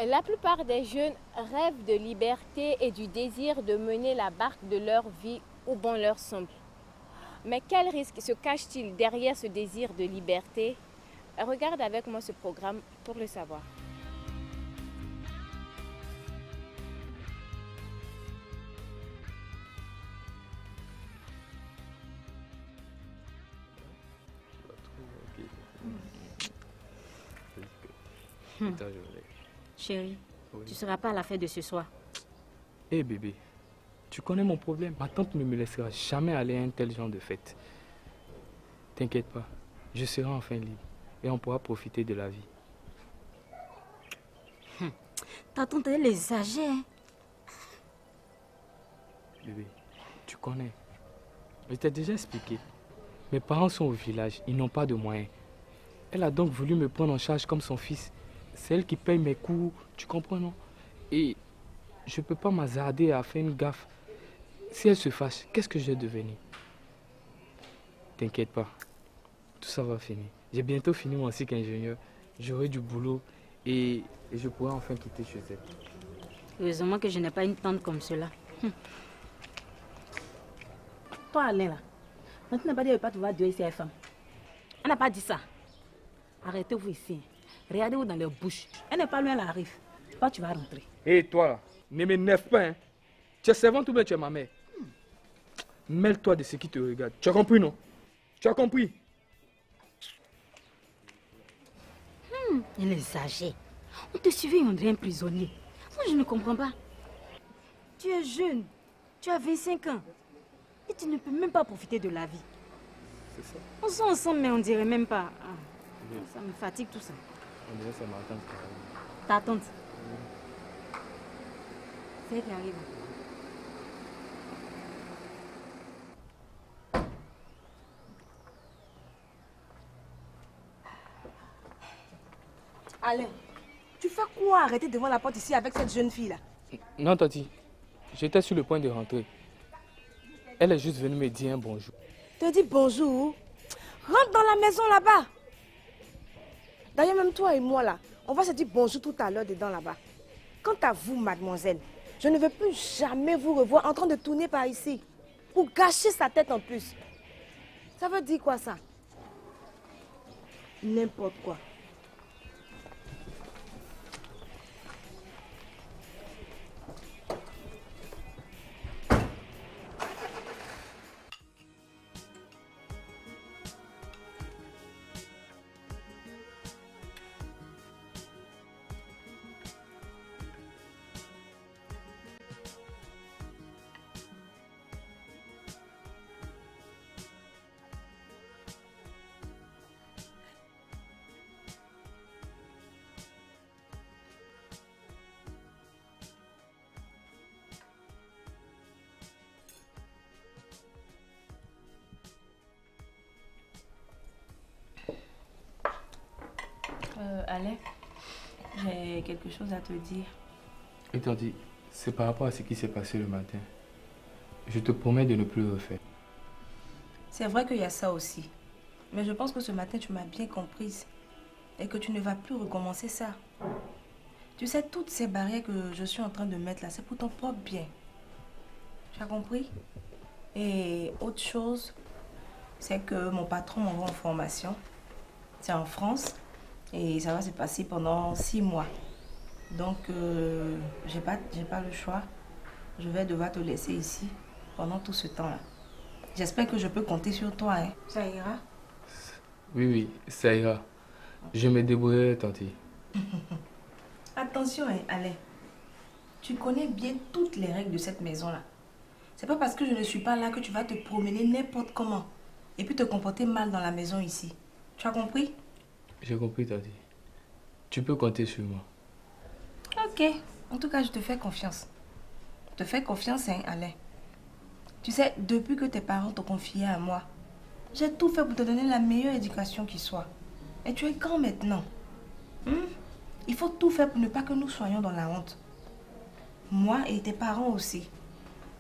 La plupart des jeunes rêvent de liberté et du désir de mener la barque de leur vie où bon leur semble. Mais quel risque se cache-t-il derrière ce désir de liberté? Regarde avec moi ce programme pour le savoir. Chérie, oui. Tu ne seras pas à la fête de ce soir. Hé bébé, tu connais mon problème. Ma tante ne me laissera jamais aller à un tel genre de fête. T'inquiète pas, je serai enfin libre et on pourra profiter de la vie. Ta tante, elle exagère. Bébé, tu connais. Je t'ai déjà expliqué. Mes parents sont au village, ils n'ont pas de moyens. Elle a donc voulu me prendre en charge comme son fils. C'est elle qui paye mes cours, tu comprends, non? Et je ne peux pas m'hasarder à faire une gaffe. Si elle se fâche, qu'est-ce que je vais devenir? T'inquiète pas, tout ça va finir. J'ai bientôt fini mon cycle ingénieur. J'aurai du boulot et je pourrai enfin quitter chez elle. Heureusement que je n'ai pas une tante comme cela. Toi, Alain, là, tu n'as pas dit de pas te voir Dieu ici à la femme. Elle n'a pas dit ça. Arrêtez-vous ici. Regardez-vous dans leur bouche. Elle n'est pas loin, elle arrive. Toi, tu vas rentrer. Hé, toi là, ne m'énerve pas, hein. Tu es servante ou bien tu es ma mère? Mêle-toi de ce qui te regarde. Tu as compris, non? Tu as compris? Elle exagère. On te suivait, on dirait un prisonnier. Moi, je ne comprends pas. Tu es jeune. Tu as 25 ans. Et tu ne peux même pas profiter de la vie. C'est ça. On sent ensemble, mais on dirait même pas. Ça me fatigue tout ça. On dirait que c'est ma tante. Ta tante? C'est elle qui arrive. Alain, tu fais quoi arrêter devant la porte ici avec cette jeune fille-là? Non, Tati. J'étais sur le point de rentrer. Elle est juste venue me dire un bonjour. Te dis bonjour. Rentre dans la maison là-bas. D'ailleurs, même toi et moi là, on va se dire bonjour tout à l'heure dedans là-bas. Quant à vous, mademoiselle, je ne veux plus jamais vous revoir en train de tourner par ici. Pour gâcher sa tête en plus. Ça veut dire quoi ça? N'importe quoi. Alain, j'ai quelque chose à te dire. Et Tati, c'est par rapport à ce qui s'est passé le matin. Je te promets de ne plus le refaire. C'est vrai qu'il y a ça aussi. Mais je pense que ce matin, tu m'as bien comprise. Et que tu ne vas plus recommencer ça. Tu sais, toutes ces barrières que je suis en train de mettre là, c'est pour ton propre bien. Tu as compris? Et autre chose, c'est que mon patron m'envoie en formation. C'est en France. Et ça va se passer pendant 6 mois. Donc, j'ai pas le choix. Je vais devoir te laisser ici pendant tout ce temps-là. J'espère que je peux compter sur toi, hein. Ça ira? Oui, ça ira. Je me débrouillerai, Tati. Attention, hein, Alain. Tu connais bien toutes les règles de cette maison-là. C'est pas parce que je ne suis pas là que tu vas te promener n'importe comment. Et puis te comporter mal dans la maison ici. Tu as compris? J'ai compris, Tati. Tu peux compter sur moi. Ok. En tout cas, je te fais confiance. Je te fais confiance, hein, Alain. Tu sais, depuis que tes parents t'ont confié à moi, j'ai tout fait pour te donner la meilleure éducation qui soit. Et tu es grand maintenant. Il faut tout faire pour ne pas que nous soyons dans la honte. Moi et tes parents aussi.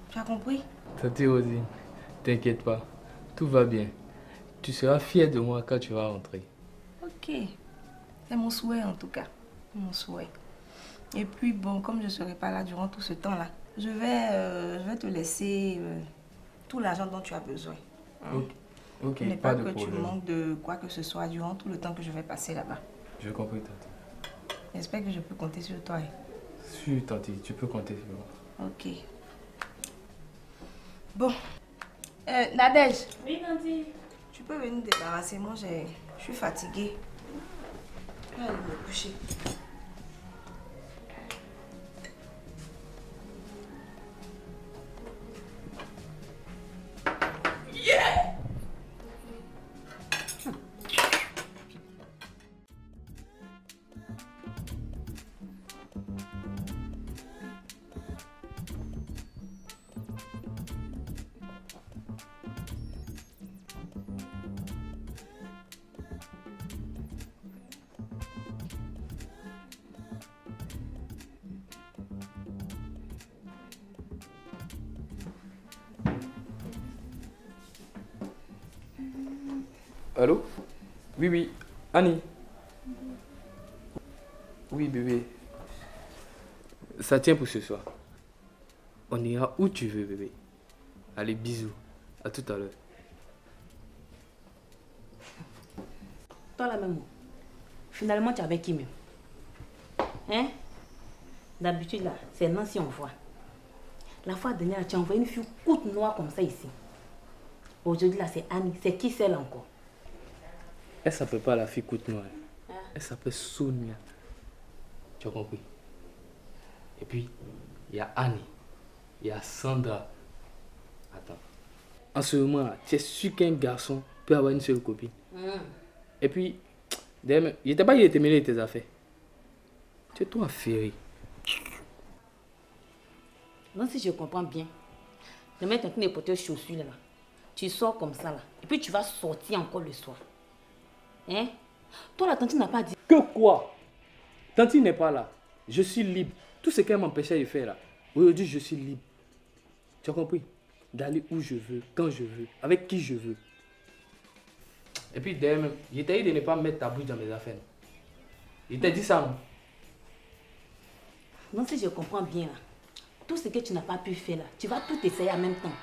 Tu as compris? Tati Rosine, t'inquiète pas. Tout va bien. Tu seras fière de moi quand tu vas rentrer. Ok. C'est mon souhait en tout cas. Mon souhait. Et puis bon, comme je ne serai pas là durant tout ce temps-là, je vais te laisser tout l'argent dont tu as besoin. Hein? Ok, Il n'est pas pas de que tu problème. manques de quoi que ce soit durant tout le temps que je vais passer là-bas. Je compris, tante. J'espère que je peux compter sur toi. Si, tante, tu peux compter sur moi. Ok. Bon. Nadège. Oui, Tanti. Tu peux venir me débarrasser. Moi, je suis fatiguée. Je vais aller me coucher. Allô? Oui, oui. Annie? Oui, bébé. Ça tient pour ce soir. On ira où tu veux, bébé. Allez, bisous. À tout à l'heure. Toi là même. Finalement, tu es avec qui même? Hein? D'habitude là, c'est Nancy on voit. La fois dernière, tu as envoyé une fille courte noire comme ça ici. Aujourd'hui là, c'est Annie. C'est qui celle encore? Elle s'appelle pas la fille courte noire. Elle s'appelle Sonia. Tu as compris? Et puis, il y a Annie. Il y a Sandra. Attends. En ce moment, tu es sûr qu'un garçon peut avoir une seule copine. Et puis, il n'était pas qu'il était mêlé de tes affaires. Tu es toi affairé. Non, si je comprends bien. Le mec est porté aux chaussures là. Tu sors comme ça là. Et puis tu vas sortir encore le soir. Hein? Toi, la tante n'a pas dit. Que quoi? Tanti n'est pas là. Je suis libre. Tout ce qu'elle m'empêchait de faire là. Aujourd'hui, je suis libre. Tu as compris? D'aller où je veux, quand je veux, avec qui je veux. Et puis d'ailleurs même, il t'a dit de ne pas mettre ta bouche dans mes affaires. Il t'a dit ça, non? Non, si je comprends bien là. Tout ce que tu n'as pas pu faire là, tu vas tout essayer en même temps.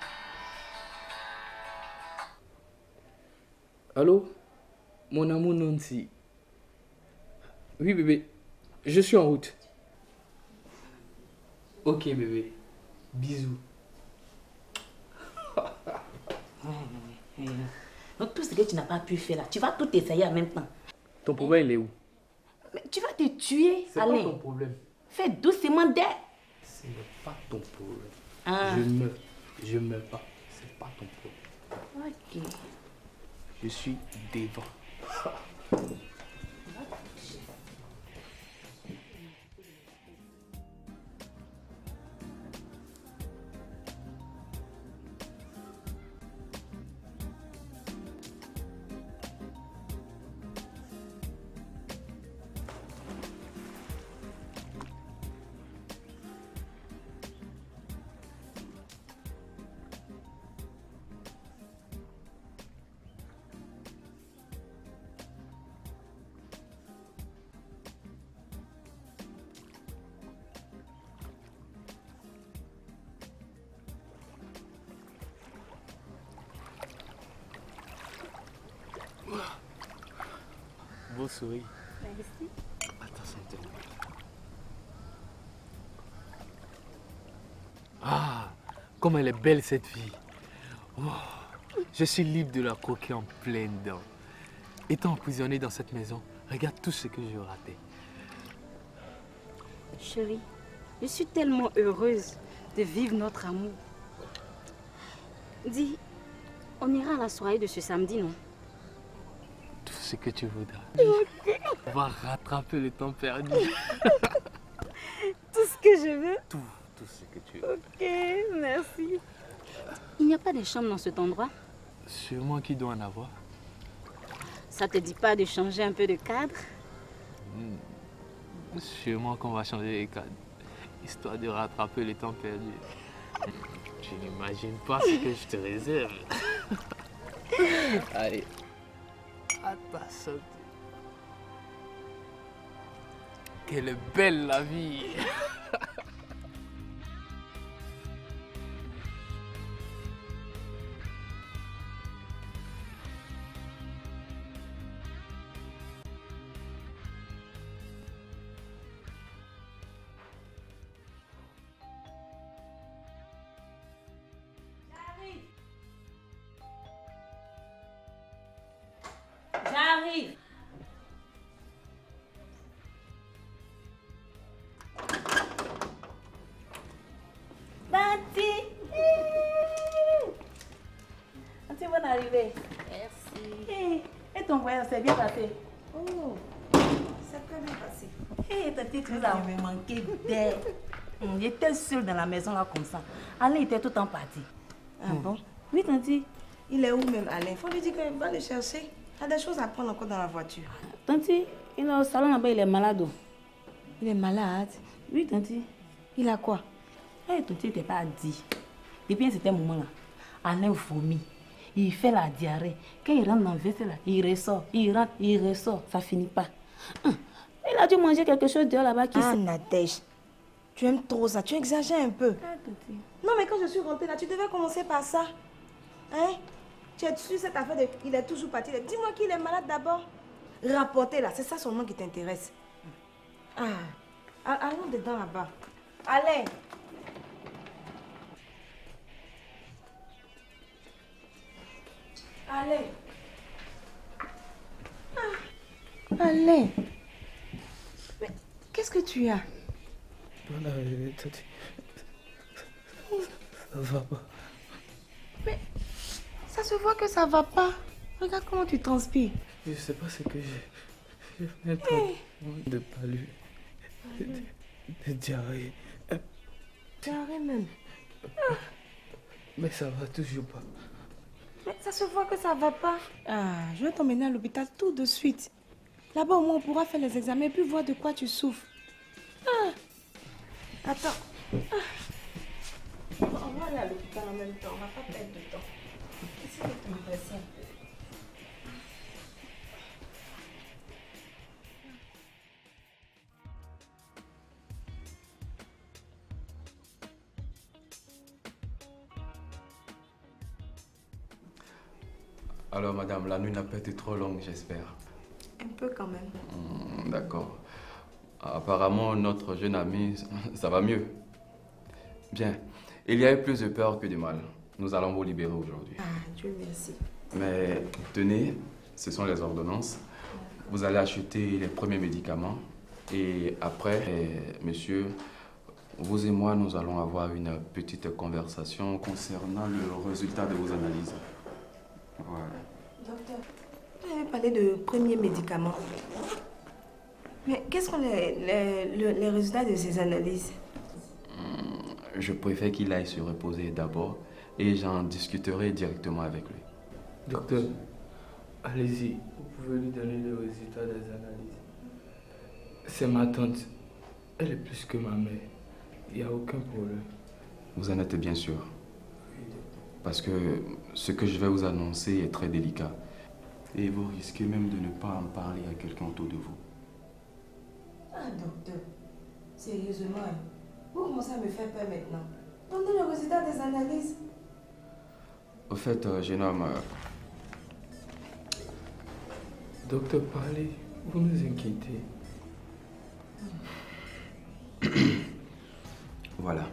Allô? Mon amour Nancy. Oui, bébé. Je suis en route. Ok, bébé. Bisous. Donc tout ce que tu n'as pas pu faire là, tu vas tout essayer en même temps. Ton problème, il est où? Mais tu vas te tuer, C'est pas Alain. ton problème. Fais doucement d'air. Ce n'est pas ton problème. Ah. Je meurs pas. C'est pas ton problème. Ok. Je suis devant. Beau sourire. Merci. Attention, t'es là. Ah, comme elle est belle cette fille. Oh, je suis libre de la croquer en pleine dents. Étant emprisonné dans cette maison, regarde tout ce que j'ai raté. Chérie, je suis tellement heureuse de vivre notre amour. Dis, on ira à la soirée de ce samedi, non? Tout ce que tu voudras. On va rattraper le temps perdu. Tout ce que je veux? Tout ce que tu veux. Ok, merci. Il n'y a pas de chambre dans cet endroit? Sûrement qu'il doit en avoir. Ça te dit pas de changer un peu de cadre? Sûrement qu'on va changer les cadres, histoire de rattraper le temps perdu. Tu n'imagines pas ce que je te réserve. Allez, à ta santé. Quelle est belle la vie. J'arrive. Tanti. Tanti, bonne arrivée. Merci. Et ton voyage s'est bien passé? Oh, c'est très bien passé. Tanti, tu nous as manqué d'air. J'étais seule dans la maison là comme ça. Alain était tout en parti. Ah bon? Oui, Tanti. Il est où même, Alain? Faut lui dire qu'il va le chercher. Il y a des choses à prendre encore dans la voiture. Tanti, il est au salon là-bas, il est malade. Il est malade. Oui, Tanti. Il a quoi? Tanti, il t'est pas dit. Depuis un certain moment là, Alain vomit. Il fait la diarrhée. Quand il rentre dans le vaisselle là, il ressort. Il rentre, il ressort. Ça finit pas. Il a dû manger quelque chose dehors là-bas qui Nadège, tu aimes trop ça. Tu exagères un peu. Tanti. Non, mais quand je suis rentrée là, tu devais commencer par ça. Hein? Tu es sur cette affaire de... Il est toujours parti. Dis-moi qu'il est malade d'abord. Rapporter là, c'est ça son nom qui t'intéresse. Allons dedans là-bas. Allez. Allez. Allez. Mais qu'est-ce que tu as? Bonne arrivée, Tati. Ça va pas. Mais ça se voit que ça va pas. Regarde comment tu transpires. Je sais pas ce que j'ai. J'ai même pas de palu. De diarrhée. Diarrhée même. Mais ça va toujours pas. Mais ça se voit que ça va pas. Je vais t'emmener à l'hôpital tout de suite. Là-bas, au moins, on pourra faire les examens et puis voir de quoi tu souffres. Attends. On va aller à l'hôpital en même temps. On va pas perdre de temps. Essaye de te dresser un peu. Alors, madame, la nuit n'a pas été trop longue, j'espère. Un peu quand même. D'accord. Apparemment, notre jeune ami, ça va mieux. Bien. Il y a eu plus de peur que de mal. Nous allons vous libérer aujourd'hui. Dieu merci. Mais tenez, ce sont les ordonnances. Vous allez acheter les premiers médicaments. Et après, monsieur, vous et moi, nous allons avoir une petite conversation concernant le résultat de vos analyses. Voilà. Docteur, vous avez parlé de premiers médicaments. Mais quels sont les résultats de ces analyses? Je préfère qu'il aille se reposer d'abord et j'en discuterai directement avec lui. Docteur, allez-y. Vous pouvez lui donner le résultat des analyses. C'est ma tante. Elle est plus que ma mère. Il n'y a aucun problème. Vous en êtes bien sûr? Parce que ce que je vais vous annoncer est très délicat. Et vous risquez même de ne pas en parler à quelqu'un autour de vous. Docteur, sérieusement, vous commencez à me faire peur maintenant. Donnez le résultat des analyses. Au fait, jeune homme... Docteur, parlez. Vous nous inquiétez. Voilà.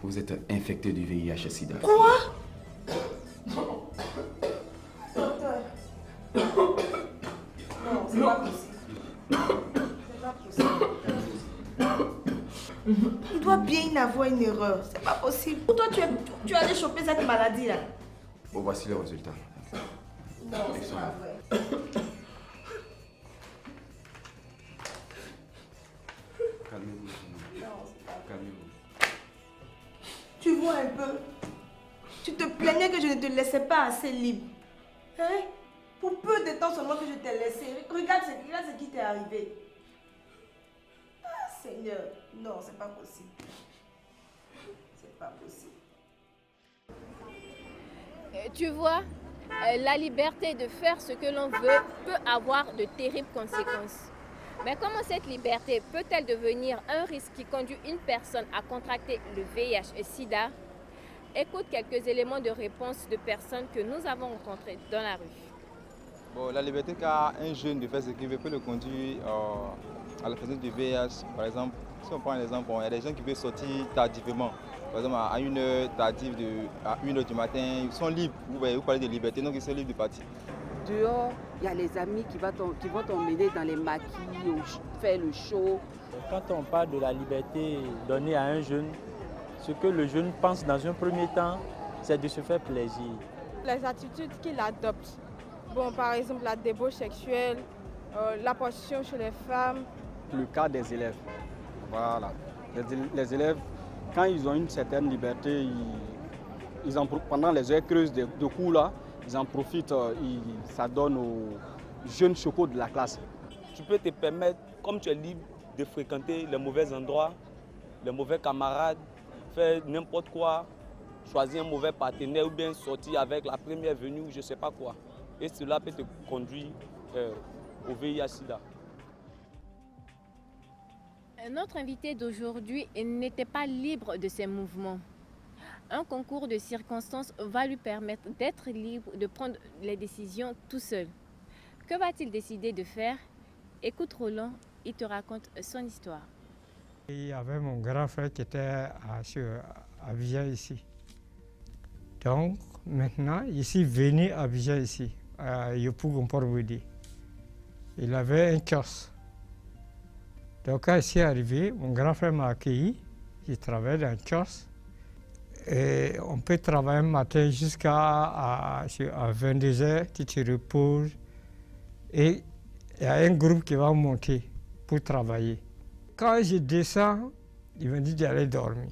Vous êtes infecté du VIH-Sida. Quoi? Docteur. Non, c'est pas possible. C'est pas possible. Il doit bien y avoir une erreur. C'est pas possible. Pour toi, tu as allé choper cette maladie là. Bon, voici le résultat. Non, c'est pas vrai. Calmez-vous. Non, c'est pas vrai. Calmez-vous. Tu vois un peu. Tu te plaignais que je ne te laissais pas assez libre. Hein? Pour peu de temps seulement que je t'ai laissé. Regarde ce qui t'est arrivé. Ah, Seigneur. Non, c'est pas possible. C'est pas possible. Tu vois, la liberté de faire ce que l'on veut peut avoir de terribles conséquences. Mais comment cette liberté peut-elle devenir un risque qui conduit une personne à contracter le VIH et SIDA? Écoute quelques éléments de réponse de personnes que nous avons rencontrées dans la rue. Bon, la liberté qu'a un jeune de faire ce qu'il veut peut le conduire à la présence du VIH. Par exemple, si on prend un exemple, il y a des gens qui veulent sortir tardivement. Par exemple, à 1h tardive, à 1h du matin, ils sont libres. Vous parlez de liberté, donc ils sont libres de partir. Dehors, il y a les amis qui vont t'emmener dans les maquis, faire le show. Quand on parle de la liberté donnée à un jeune, ce que le jeune pense dans un premier temps, c'est de se faire plaisir. Les attitudes qu'il adopte, bon, par exemple la débauche sexuelle, la position chez les femmes. Le cas des élèves, voilà. Les élèves, quand ils ont une certaine liberté, pendant les heures creuses de cours là, ils en profitent, ça donne aux jeunes chocos de la classe. Tu peux te permettre, comme tu es libre, de fréquenter les mauvais endroits, les mauvais camarades, faire n'importe quoi, choisir un mauvais partenaire ou bien sortir avec la première venue ou je ne sais pas quoi. Et cela peut te conduire au VIH-Sida. Notre invité d'aujourd'hui n'était pas libre de ses mouvements. Un concours de circonstances va lui permettre d'être libre de prendre les décisions tout seul. Que va-t-il décider de faire? Écoute Roland, il te raconte son histoire. Il y avait mon grand frère qui était à Abidjan ici. Donc maintenant, ici, venu à Abidjan ici, à Yopougon-Port-Bouidi. Il avait un kiosque. Donc quand je suis arrivé, mon grand frère m'a accueilli. Il travaillait dans un kiosque. Et on peut travailler le matin jusqu'à 22h, tu te reposes. Et il y a un groupe qui va monter pour travailler. Quand je descends, il me dit d'aller dormir.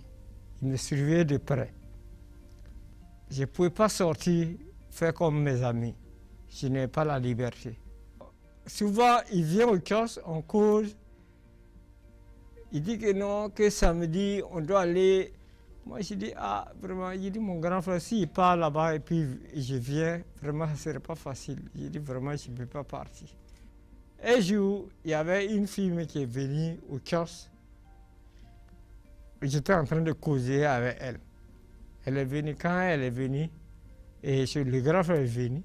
Il me surveillait de près. Je ne pouvais pas sortir, faire comme mes amis. Je n'ai pas la liberté. Souvent, il vient au kiosque, on cause. Il dit que non, que samedi, on doit aller. Moi, je dis, ah, vraiment, il dit, mon grand frère, s'il part là-bas et puis je viens, vraiment, ce ne serait pas facile. Il dit, vraiment, je ne peux pas partir. Un jour, il y avait une fille qui est venue au kiosque. J'étais en train de causer avec elle. Elle est venue, quand elle est venue, et le grand frère est venu,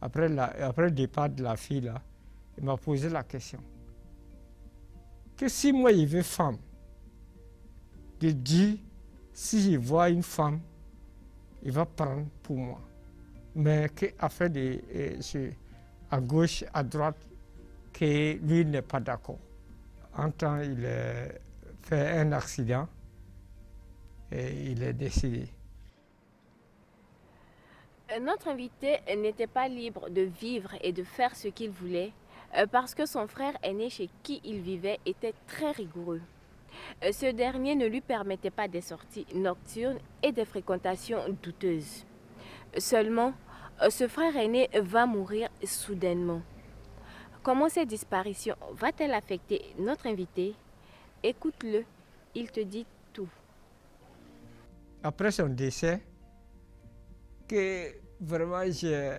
après le départ de la fille, là, il m'a posé la question. Que si moi, il veut femme, de dire, si je vois une femme, il va prendre pour moi. Mais qu'affaire à gauche, à droite, que lui n'est pas d'accord. Un temps, il a fait un accident et il est décédé. Notre invité n'était pas libre de vivre et de faire ce qu'il voulait parce que son frère aîné chez qui il vivait était très rigoureux. Ce dernier ne lui permettait pas des sorties nocturnes et des fréquentations douteuses. Seulement, ce frère aîné va mourir soudainement. Comment cette disparition va-t-elle affecter notre invité? Écoute-le, il te dit tout. Après son décès, que vraiment j'ai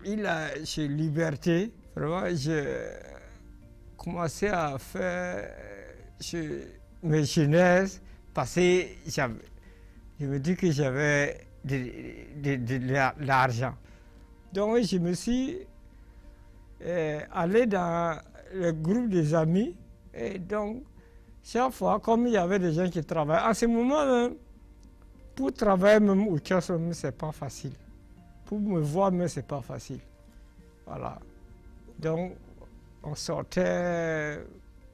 eu la liberté, vraiment j'ai commencé à faire mes jeunesses parce que je me dis que j'avais de l'argent. Donc je me suis allé dans le groupe des amis et donc chaque fois comme il y avait des gens qui travaillaient, en ce moment même, pour travailler même au kiosque, c'est pas facile. Pour me voir même, c'est pas facile. Voilà. Donc on sortait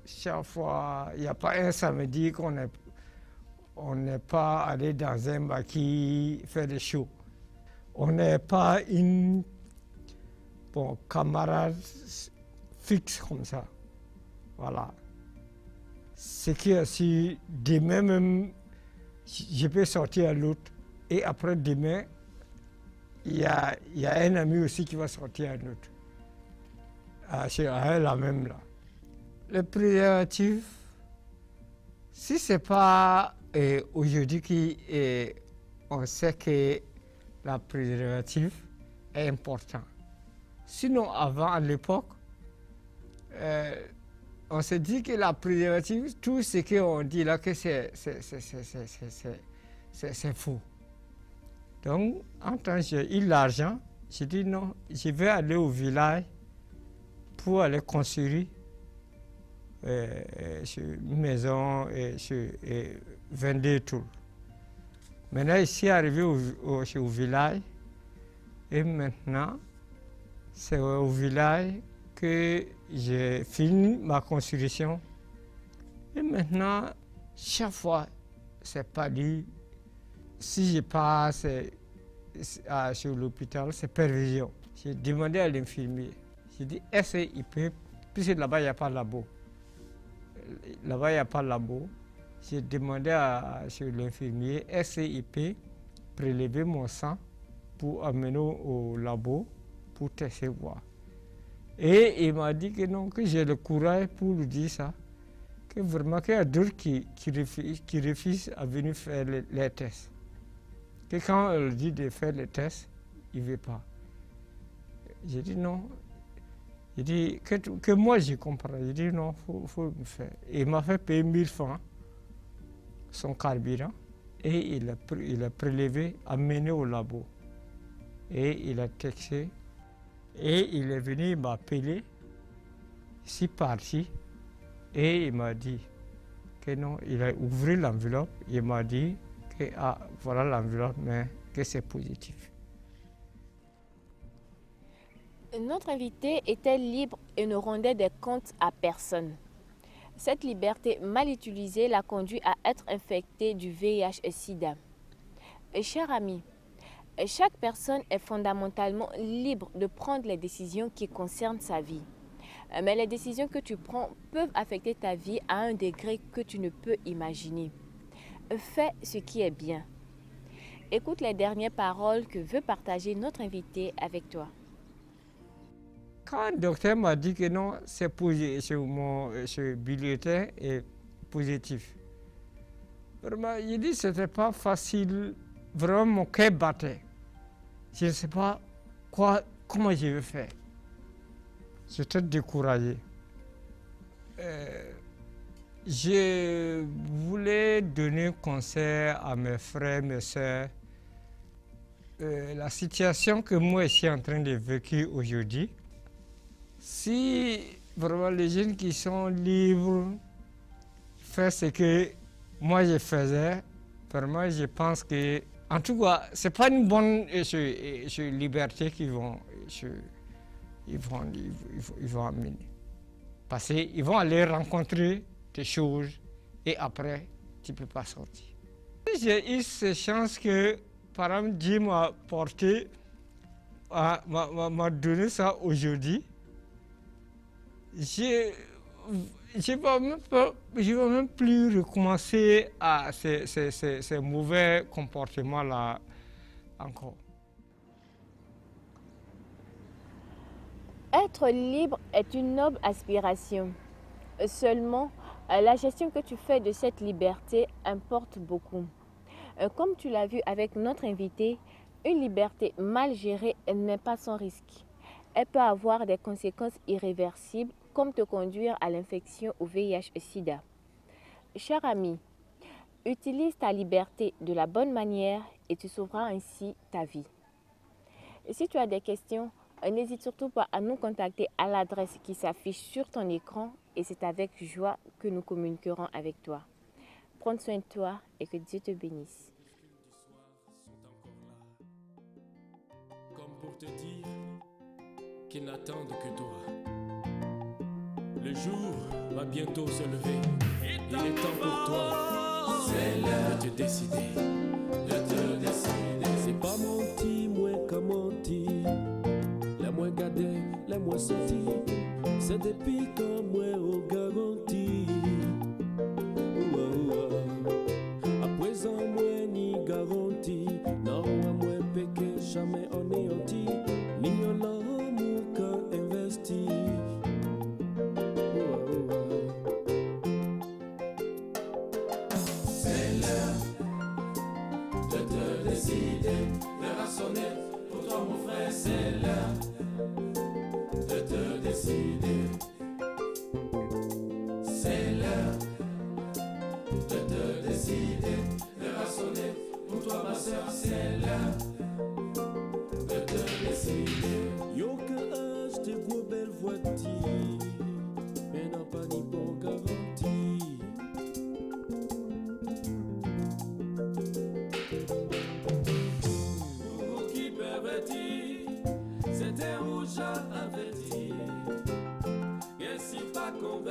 chaque fois, il n'y a pas un samedi qu'on n'est pas allé dans un maquis faire des shows. On n'est pas une camarade fixe comme ça. Voilà. Ce qui est aussi, demain même, je peux sortir à l'autre. Et après demain, il y a un ami aussi qui va sortir à l'autre. C'est la même là. Le préservatif, si ce n'est pas aujourd'hui qu'on sait que le préservatif est important. Sinon, avant, à l'époque, on se dit que la préservative, tout ce qu'on dit là, que c'est faux. Donc, en tant que j'ai eu l'argent, j'ai dit non, je vais aller au village pour aller construire une maison et vendre tout. Maintenant, ici, arrivé au village, et maintenant, c'est au village que j'ai fini ma construction. Et maintenant, chaque fois, c'est pas dit. Si je passe sur l'hôpital, c'est pervision. J'ai demandé à l'infirmier. J'ai dit, est-ce qu'il peut, puisque là-bas, il n'y a pas de labo. Là-bas, il n'y a pas de labo. J'ai demandé sur l'infirmier, est-ce qu'il peut prélever mon sang pour amener au labo pour tester voir. Et il m'a dit que non, que j'ai le courage pour lui dire ça. Que vraiment qu'il y a d'autres qui refusent à venir faire les tests. Que quand on lui dit de faire les tests, il ne veut pas. J'ai dit non. Il dit que moi je comprends. J'ai dit non, il faut me faire. Et il m'a fait payer 1000 francs son carburant et il a prélevé, amené au labo. Et il a texté. Et il est venu m'appeler, ici par-ci, et il m'a dit que non, il a ouvert l'enveloppe, il m'a dit que voilà l'enveloppe, mais que c'est positif. Notre invité était libre et ne rendait des comptes à personne. Cette liberté mal utilisée l'a conduit à être infecté du VIH-Sida. Cher ami, chaque personne est fondamentalement libre de prendre les décisions qui concernent sa vie. Mais les décisions que tu prends peuvent affecter ta vie à un degré que tu ne peux imaginer. Fais ce qui est bien. Écoute les dernières paroles que veut partager notre invité avec toi. Quand le docteur m'a dit que non, c'est positif, mon bulletin est positif. Vraiment, il dit que ce n'était pas facile. Vraiment, mon cœur battait. Je ne sais pas comment je vais faire. J'étais découragé. Je voulais donner conseil à mes frères, mes soeurs. La situation que moi je suis en train de vivre aujourd'hui, si vraiment les jeunes qui sont libres font ce que moi je faisais, vraiment je pense que, en tout cas, ce n'est pas une bonne liberté qu'ils vont amener. Parce qu'ils vont aller rencontrer des choses et après, tu ne peux pas sortir. J'ai eu cette chance que, par exemple, Dieu m'a porté, m'a donné ça aujourd'hui. Je ne vais même plus recommencer à ces mauvais comportements-là encore. Être libre est une noble aspiration. Seulement, la gestion que tu fais de cette liberté importe beaucoup. Comme tu l'as vu avec notre invité, une liberté mal gérée n'est pas sans risque. Elle peut avoir des conséquences irréversibles, comme te conduire à l'infection au VIH-Sida. Cher ami, utilise ta liberté de la bonne manière et tu sauveras ainsi ta vie. Et si tu as des questions, n'hésite surtout pas à nous contacter à l'adresse qui s'affiche sur ton écran et c'est avec joie que nous communiquerons avec toi. Prends soin de toi et que Dieu te bénisse. Comme pour te dire qu'ils n'attendent que toi. Le jour va bientôt se lever. Il est temps pour toi. C'est l'heure de te décider. C'est pas menti, moi qu'à menti. Les moins gardés, les moins sortis. C'est depuis quand moi au garanti. À présent, moi ni garanti. Non, moi péché, jamais on est anti. Ni on l'amour qu'à investi. C'est l'heure de te décider. L'heure a sonné pour toi mon frère. C'est l'heure de te décider.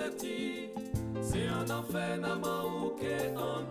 averti, c'est un enfer n'a manqué en